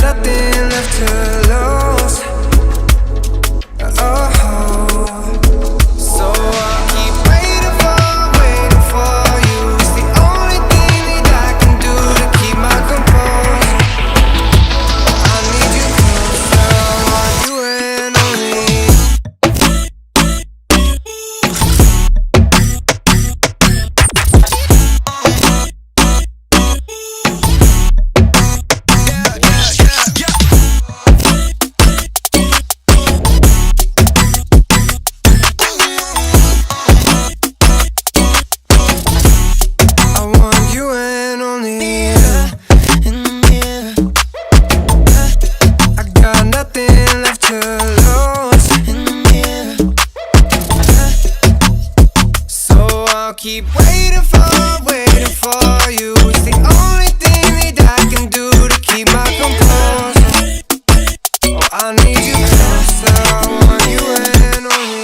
nothing left to lose. Oh, so I'll keep waiting for you. It's the only thing that I can do to keep my composure. I need you closer, I want you and only you. Keep waiting for you. It's the only thing that I can do to keep my composure. Oh, I need you closer, I want you and only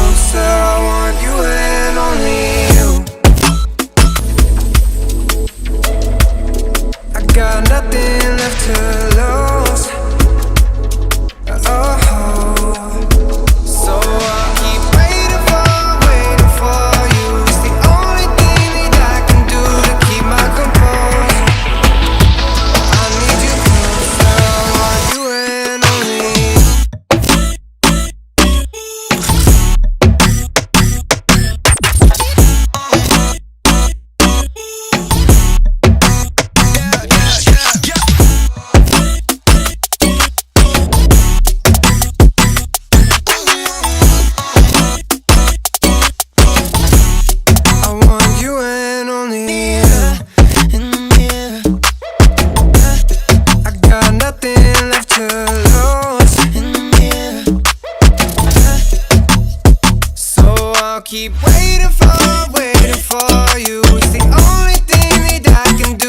I want you and nothing left to lose. Oh, so I'll keep waiting for you. It's the only thing that I can do to keep my composure. I need you closer, I want you and only keep waiting for you. It's the only thing that I can do.